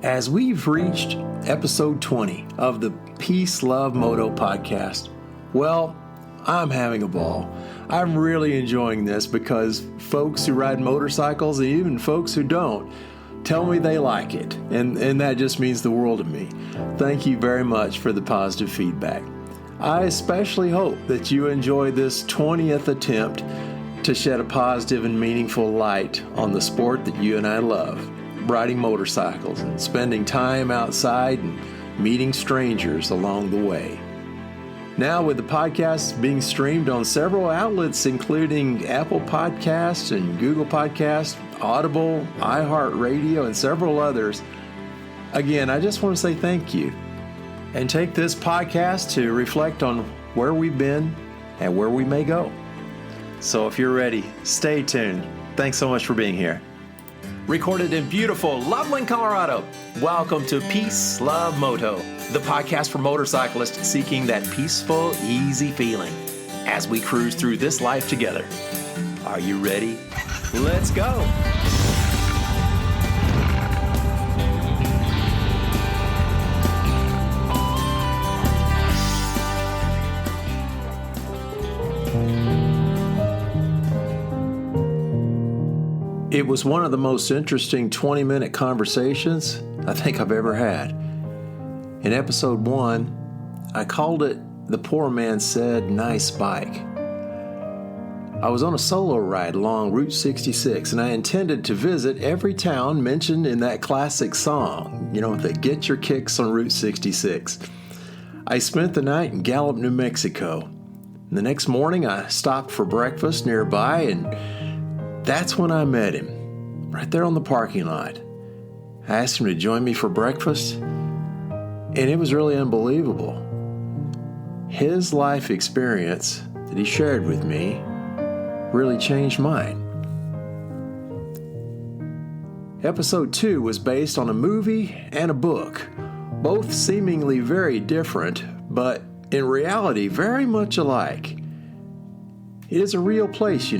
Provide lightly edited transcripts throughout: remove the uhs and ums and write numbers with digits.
As we've reached episode 20 of the Peace Love Moto podcast, well, I'm having a ball. I'm really enjoying this because folks who ride motorcycles and even folks who don't tell me they like it, and that just means the world to me. Thank you very much for the positive feedback. I especially hope that you enjoy this 20th attempt to shed a positive and meaningful light on the sport that you and I love, riding motorcycles and spending time outside and meeting strangers along the way. Now, with the podcast being streamed on several outlets, including Apple Podcasts and Google Podcasts, Audible, iHeart Radio, and several others, again, I just want to say thank you and take this podcast to reflect on where we've been and where we may go. So if you're ready, stay tuned. Thanks so much for being here. Recorded in beautiful Loveland, Colorado. Welcome to Peace Love Moto, the podcast for motorcyclists seeking that peaceful, easy feeling as we cruise through this life together. Are you ready? Let's go. It was one of the most interesting 20-minute conversations I think I've ever had. In episode 1, I called it The Poor Man Said Nice Bike. I was on a solo ride along Route 66, and I intended to visit every town mentioned in that classic song, that Get Your Kicks on Route 66. I spent the night in Gallup, New Mexico. The next morning, I stopped for breakfast nearby, and that's when I met him, right there on the parking lot. I asked him to join me for breakfast, and it was really unbelievable. His life experience that he shared with me really changed mine. Episode 2 was based on a movie and a book, both seemingly very different, but in reality very much alike. It is a real place,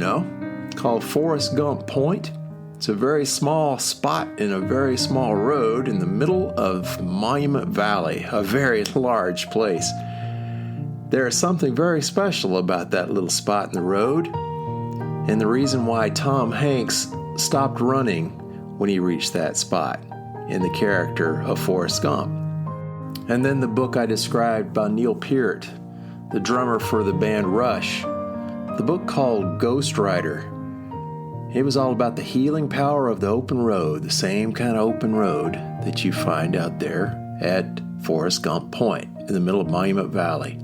called Forrest Gump Point. It's a very small spot in a very small road in the middle of Monument Valley, a very large place. There is something very special about that little spot in the road, and the reason why Tom Hanks stopped running when he reached that spot in the character of Forrest Gump. And then the book I described by Neil Peart, the drummer for the band Rush, the book called Ghost Rider. It was all about the healing power of the open road, the same kind of open road that you find out there at Forrest Gump Point in the middle of Monument Valley.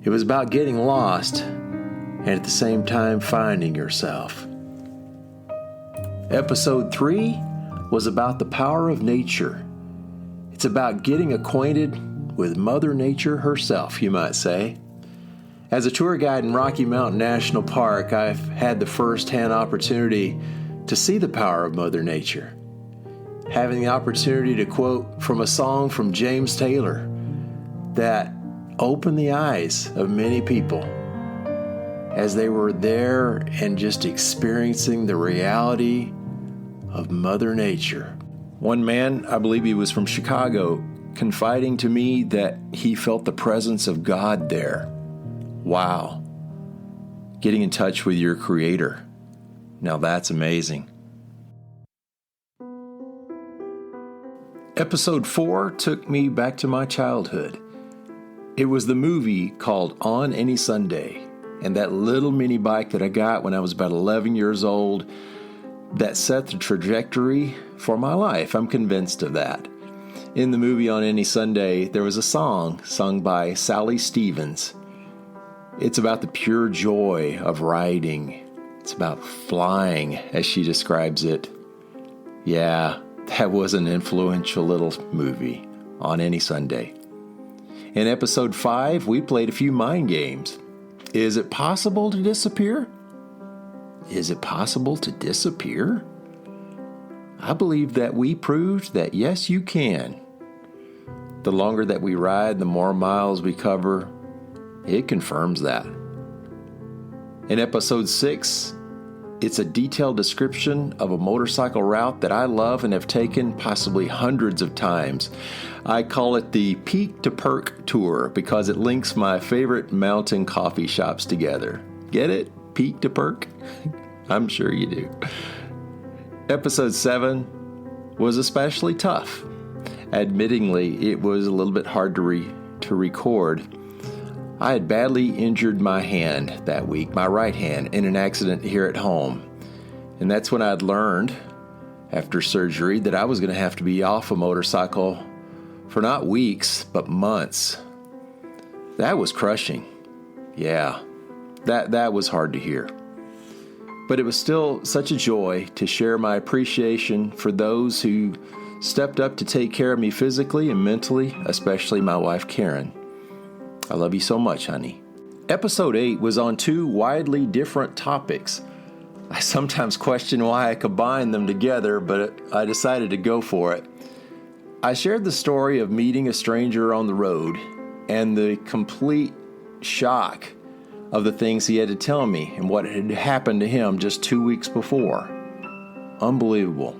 It was about getting lost and at the same time finding yourself. Episode 3 was about the power of nature. It's about getting acquainted with Mother Nature herself, you might say. As a tour guide in Rocky Mountain National Park, I've had the first-hand opportunity to see the power of Mother Nature. Having the opportunity to quote from a song from James Taylor that opened the eyes of many people as they were there and just experiencing the reality of Mother Nature. One man, I believe he was from Chicago, confiding to me that he felt the presence of God there. Wow. Getting in touch with your Creator. Now that's amazing. Episode 4 took me back to my childhood. It was the movie called On Any Sunday, and that little mini bike that I got when I was about 11 years old that set the trajectory for my life. I'm convinced of that. In the movie On Any Sunday, there was a song sung by Sally Stevens. It's about the pure joy of riding. It's about flying, as she describes it. Yeah, that was an influential little movie, On Any Sunday. In episode 5, we played a few mind games. Is it possible to disappear? Is it possible to disappear? I believe that we proved that yes, you can. The longer that we ride, the more miles we cover. It confirms that. In episode 6, It's a detailed description of a motorcycle route that I love and have taken possibly hundreds of times. I call it the Peak to Perk Tour because it links my favorite mountain coffee shops together. Get it? Peak to Perk? I'm sure you do. Episode 7 was especially tough. Admittingly, it was a little bit hard to record. I had badly injured my hand that week, my right hand, in an accident here at home. And that's when I'd learned, after surgery, that I was going to have to be off a motorcycle for not weeks, but months. That was crushing. Yeah, that was hard to hear. But it was still such a joy to share my appreciation for those who stepped up to take care of me physically and mentally, especially my wife, Karen. I love you so much, honey. Episode 8 was on 2 widely different topics. I sometimes question why I combined them together, but I decided to go for it. I shared the story of meeting a stranger on the road and the complete shock of the things he had to tell me and what had happened to him just 2 weeks before. Unbelievable.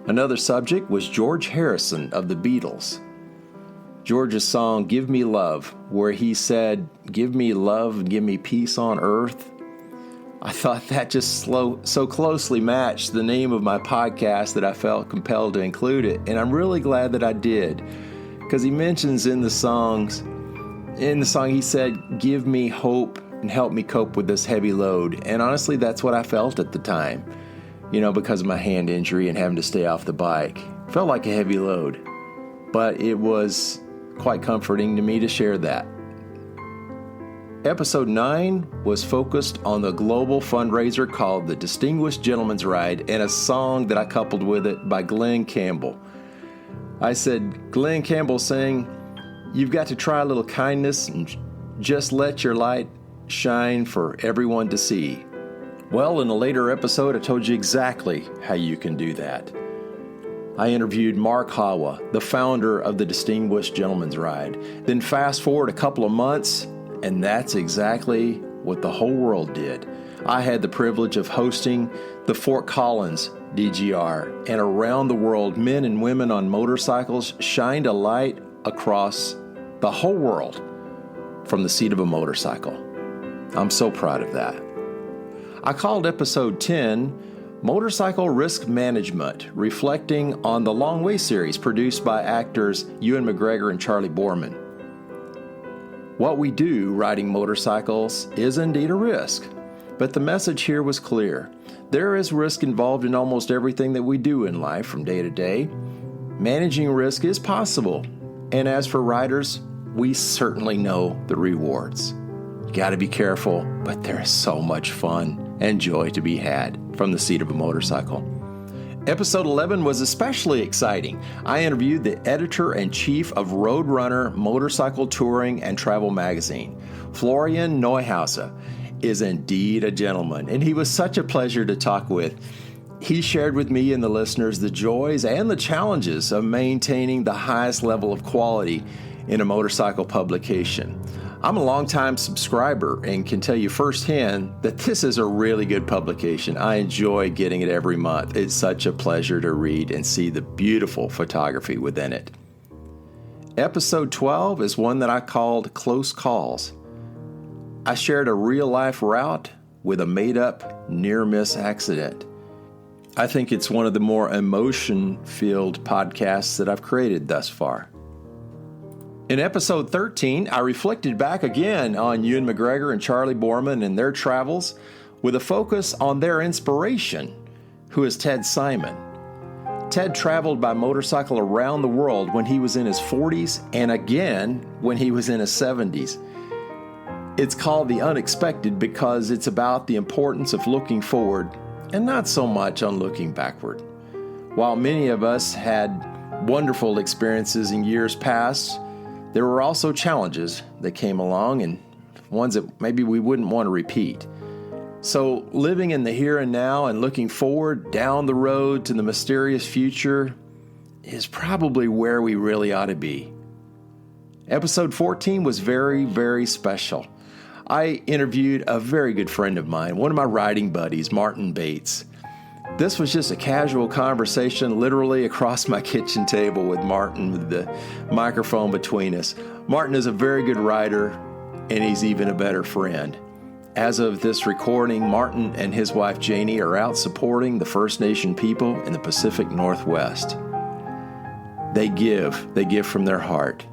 Another subject was George Harrison of the Beatles. George's song, Give Me Love, where he said, give me love and give me peace on earth. I thought that just so closely matched the name of my podcast that I felt compelled to include it. And I'm really glad that I did, because he mentions in the song, he said, give me hope and help me cope with this heavy load. And honestly, that's what I felt at the time, because of my hand injury and having to stay off the bike. Felt like a heavy load, but it was quite comforting to me to share that. Episode 9 was focused on the global fundraiser called the Distinguished Gentleman's Ride and a song that I coupled with it by Glenn Campbell. I said, Glenn Campbell sang, you've got to try a little kindness and just let your light shine for everyone to see. Well, in a later episode, I told you exactly how you can do that. I interviewed Mark Hawa, the founder of the Distinguished Gentleman's Ride. Then fast forward a couple of months, and that's exactly what the whole world did. I had the privilege of hosting the Fort Collins DGR, and around the world, men and women on motorcycles shined a light across the whole world from the seat of a motorcycle. I'm so proud of that. I called episode 10 Motorcycle Risk Management, reflecting on the Long Way series produced by actors Ewan McGregor and Charlie Borman. What we do riding motorcycles is indeed a risk, but the message here was clear. There is risk involved in almost everything that we do in life from day to day. Managing risk is possible, and as for riders, we certainly know the rewards. You got to be careful, but there is so much fun and joy to be had from the seat of a motorcycle. Episode 11 was especially exciting. I interviewed the editor-in-chief of Roadrunner Motorcycle Touring and Travel Magazine. Florian Neuhauser is indeed a gentleman, and he was such a pleasure to talk with. He shared with me and the listeners the joys and the challenges of maintaining the highest level of quality in a motorcycle publication. I'm a longtime subscriber and can tell you firsthand that this is a really good publication. I enjoy getting it every month. It's such a pleasure to read and see the beautiful photography within it. Episode 12 is one that I called Close Calls. I shared a real-life route with a made-up near-miss accident. I think it's one of the more emotion-filled podcasts that I've created thus far. In episode 13, I reflected back again on Ewan McGregor and Charlie Borman and their travels with a focus on their inspiration, who is Ted Simon. Ted traveled by motorcycle around the world when he was in his 40s and again when he was in his 70s. It's called The Unexpected because it's about the importance of looking forward and not so much on looking backward. While many of us had wonderful experiences in years past, there were also challenges that came along and ones that maybe we wouldn't want to repeat. So living in the here and now and looking forward down the road to the mysterious future is probably where we really ought to be. Episode 14 was very, very special. I interviewed a very good friend of mine, one of my riding buddies, Martin Bates. This was just a casual conversation literally across my kitchen table with Martin with the microphone between us. Martin is a very good rider, and he's even a better friend. As of this recording, Martin and his wife Janie are out supporting the First Nation people in the Pacific Northwest. They give from their heart,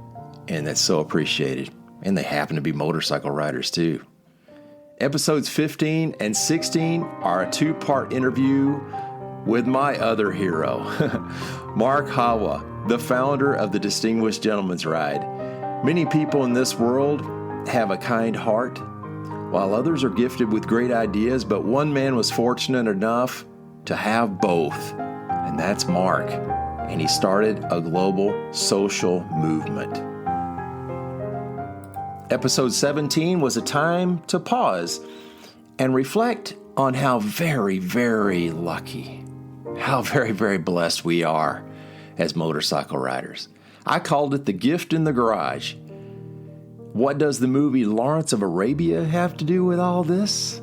and that's so appreciated. And they happen to be motorcycle riders too. Episodes 15 and 16 are a two-part interview with my other hero, Mark Hawa, the founder of the Distinguished Gentleman's Ride. Many people in this world have a kind heart, while others are gifted with great ideas, but one man was fortunate enough to have both, and that's Mark. And he started a global social movement. Episode 17 was a time to pause and reflect on how very, very lucky, how very, very blessed we are as motorcycle riders. I called it the gift in the garage. What does the movie Lawrence of Arabia have to do with all this?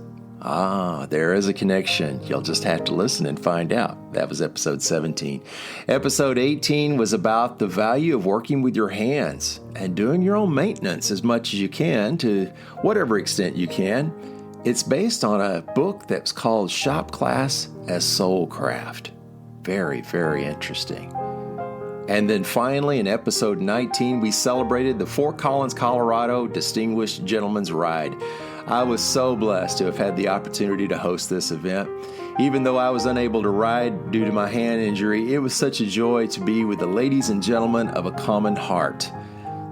There is a connection. You'll just have to listen and find out. That was episode 17. Episode 18 was about the value of working with your hands and doing your own maintenance as much as you can to whatever extent you can. It's based on a book that's called Shop Class as Soulcraft. Very, very interesting. And then finally, in episode 19, we celebrated the Fort Collins, Colorado Distinguished Gentleman's Ride. I was so blessed to have had the opportunity to host this event. Even though I was unable to ride due to my hand injury, it was such a joy to be with the ladies and gentlemen of a common heart,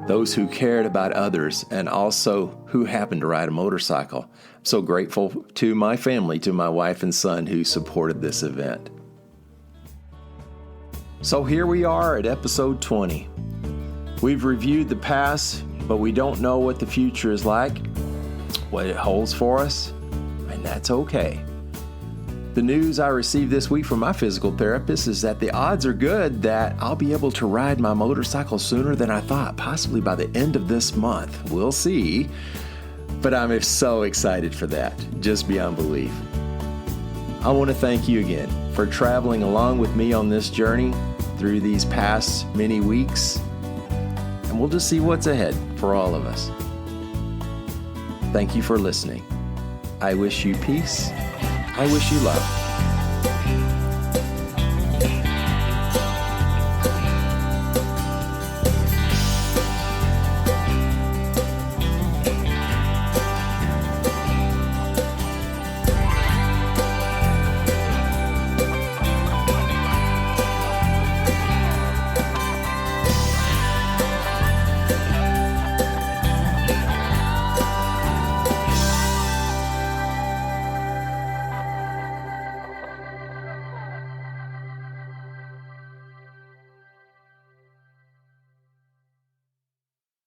those who cared about others and also who happened to ride a motorcycle. I'm so grateful to my family, to my wife and son who supported this event. So here we are at episode 20. We've reviewed the past, but we don't know what the future is like, what it holds for us, and that's okay. The news I received this week from my physical therapist is that the odds are good that I'll be able to ride my motorcycle sooner than I thought, possibly by the end of this month. We'll see. But I'm so excited for that, just beyond belief. I want to thank you again for traveling along with me on this journey through these past many weeks, and we'll just see what's ahead for all of us. Thank you for listening. I wish you peace. I wish you love.